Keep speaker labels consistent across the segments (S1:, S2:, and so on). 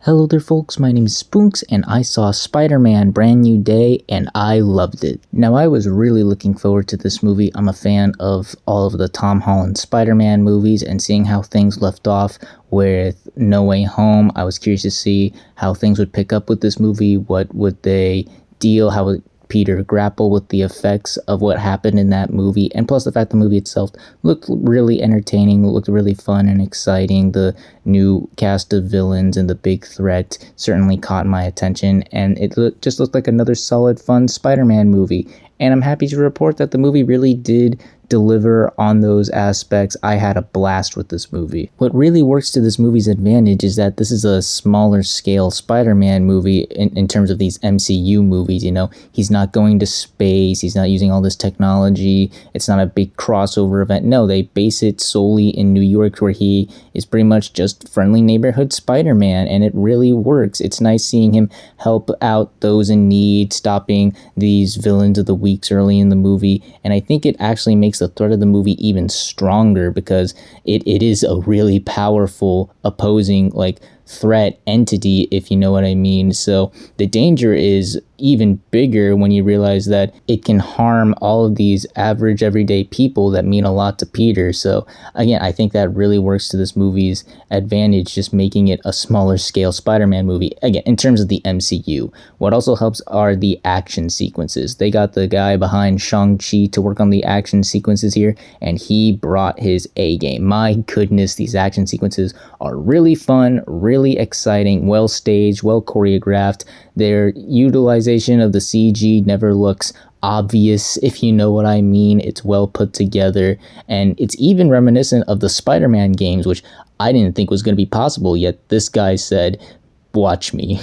S1: Hello there folks, my name is Spoonks and I saw Spider-Man Brand New Day and I loved it. Now I was really looking forward to this movie. I'm a fan of all of the Tom Holland Spider-Man movies, and seeing how things left off with No Way Home, I was curious to see how things would pick up with this movie. What would they deal, how would Peter grapple with the effects of what happened in that movie, and plus the fact the movie itself looked really entertaining, looked really fun and exciting. The new cast of villains and the big threat certainly caught my attention, and it just looked like another solid, fun Spider-Man movie. And I'm happy to report that the movie really did deliver on those aspects. I had a blast with this movie. What really works to this movie's advantage is that this is a smaller scale Spider-Man movie in terms of these MCU movies. You know, he's not going to space, he's not using all this technology, it's not a big crossover event. No, they base it solely in New York, where he is pretty much just friendly neighborhood Spider-Man, and it really works. It's nice seeing him help out those in need, stopping these villains of the weeks early in the movie, and I think it actually makes the threat of the movie even stronger, because it is a really powerful opposing threat entity, if you know what I mean. So the danger is even bigger when you realize that it can harm all of these average everyday people that mean a lot to Peter. So again, I think that really works to this movie's advantage, just making it a smaller scale Spider-Man movie. Again, in terms of the MCU, what also helps are the action sequences. They got the guy behind Shang-Chi to work on the action sequences here, and he brought his A game. My goodness, these action sequences are really fun, really exciting, well staged, well choreographed. Their utilization of the CG never looks obvious, if you know what I mean. It's well put together, and it's even reminiscent of the Spider-Man games, which I didn't think was going to be possible, yet this guy said, watch me.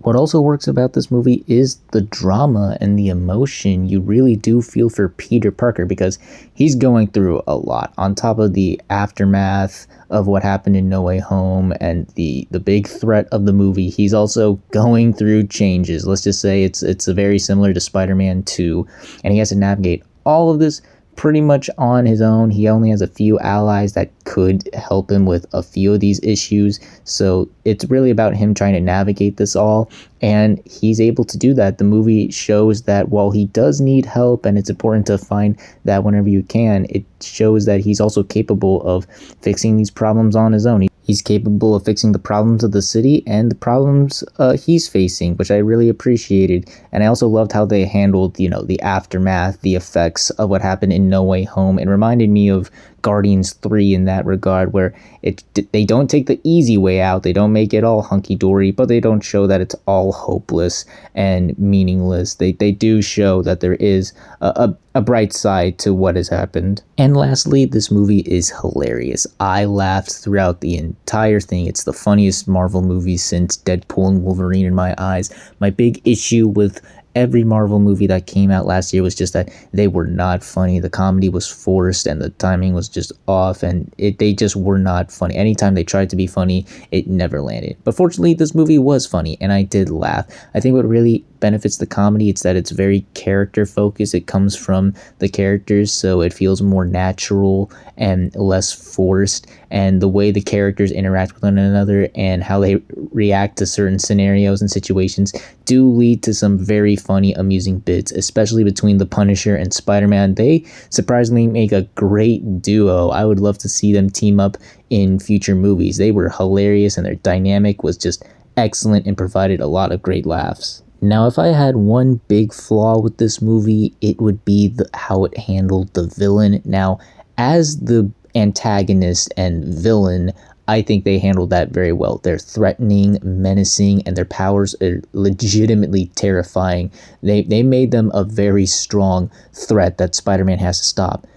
S1: What also works about this movie is the drama and the emotion. You really do feel for Peter Parker, because he's going through a lot on top of the aftermath of what happened in No Way Home and the big threat of the movie. He's also going through changes. Let's just say it's very similar to Spider-Man 2, and he has to navigate all of this pretty much on his own. He only has a few allies that could help him with a few of these issues, so it's really about him trying to navigate this all, and he's able to do that. The movie shows that while he does need help, and it's important to find that whenever you can, it shows that he's also capable of fixing these problems on his own. He's capable of fixing the problems of the city and the problems he's facing, which I really appreciated. And I also loved how they handled, the aftermath, the effects of what happened in No Way Home. It reminded me of Guardians 3 in that regard, where they don't take the easy way out. They don't make it all hunky-dory, but they don't show that it's all hopeless and meaningless. They do show that there is a bright side to what has happened. And lastly, this movie is hilarious. I laughed throughout the entire thing. It's the funniest Marvel movie since Deadpool and Wolverine in my eyes. My big issue with every Marvel movie that came out last year was just that they were not funny. The comedy was forced and the timing was just off, and they just were not funny. Anytime they tried to be funny, it never landed. But fortunately, this movie was funny, and I did laugh. I think what really benefits the comedy, it's that it's very character focused. It comes from the characters, so it feels more natural and less forced, and the way the characters interact with one another and how they react to certain scenarios and situations do lead to some very funny, amusing bits, especially between the Punisher and Spider-Man. They surprisingly make a great duo. I would love to see them team up in future movies. They were hilarious, and their dynamic was just excellent and provided a lot of great laughs. Now, if I had one big flaw with this movie, it would be how it handled the villain. Now, as the antagonist and villain, I think they handled that very well. They're threatening, menacing, and their powers are legitimately terrifying. They made them a very strong threat that Spider-Man has to stop.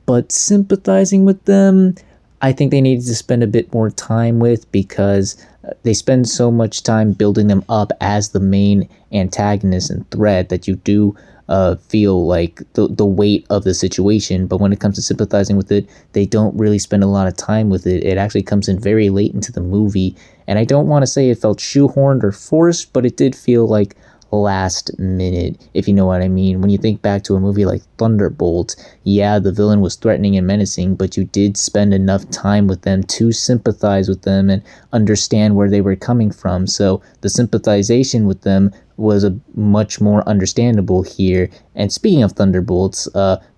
S1: But sympathizing with them, I think they needed to spend a bit more time with, because they spend so much time building them up as the main antagonist and threat that you do feel like the weight of the situation. But when it comes to sympathizing with it, they don't really spend a lot of time with it. It actually comes in very late into the movie, and I don't want to say it felt shoehorned or forced, but it did feel like last minute, if you know what I mean. When you think back to a movie like Thunderbolts, yeah, the villain was threatening and menacing, but you did spend enough time with them to sympathize with them and understand where they were coming from. So the sympathization with them was a much more understandable here. And speaking of Thunderbolts,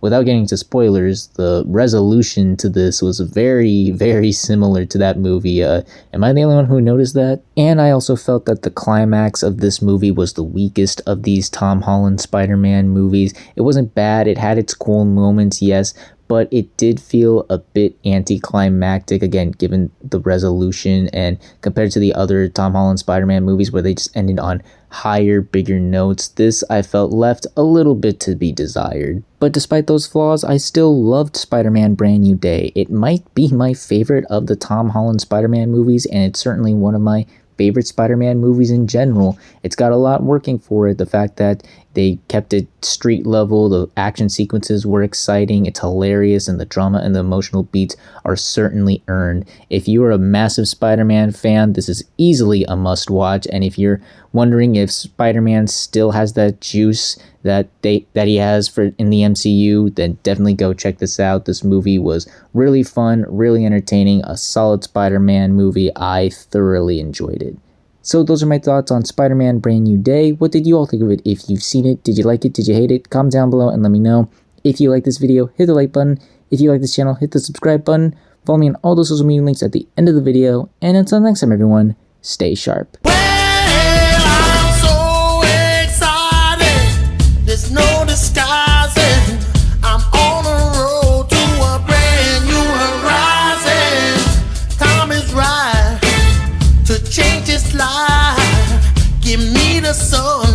S1: without getting into spoilers, the resolution to this was very, very similar to that movie. Am I the only one who noticed that? And I also felt that the climax of this movie was the weakest of these Tom Holland Spider-Man movies. It wasn't bad, it had its cool moments, yes, but it did feel a bit anticlimactic, again, given the resolution and compared to the other Tom Holland Spider-Man movies where they just ended on higher, bigger notes. This, I felt, left a little bit to be desired. But despite those flaws, I still loved Spider-Man Brand New Day. It might be my favorite of the Tom Holland Spider-Man movies, and it's certainly one of my favorite Spider-Man movies in general. It's got a lot working for it. The fact that they kept it street level, the action sequences were exciting, it's hilarious, and the drama and the emotional beats are certainly earned. If you are a massive Spider-Man fan, this is easily a must-watch, and if you're wondering if Spider-Man still has that juice that he has for in the MCU, then definitely go check this out. This movie was really fun, really entertaining, a solid Spider-Man movie. I thoroughly enjoyed it. So those are my thoughts on Spider-Man Brand New Day. What did you all think of it? If you've seen it, did you like it? Did you hate it? Comment down below and let me know. If you like this video, hit the like button. If you like this channel, hit the subscribe button. Follow me on all those social media links at the end of the video. And until next time, everyone, stay sharp.
S2: No disguising, I'm on the road to a brand new horizon. Time is right to change this life. Give me the sun.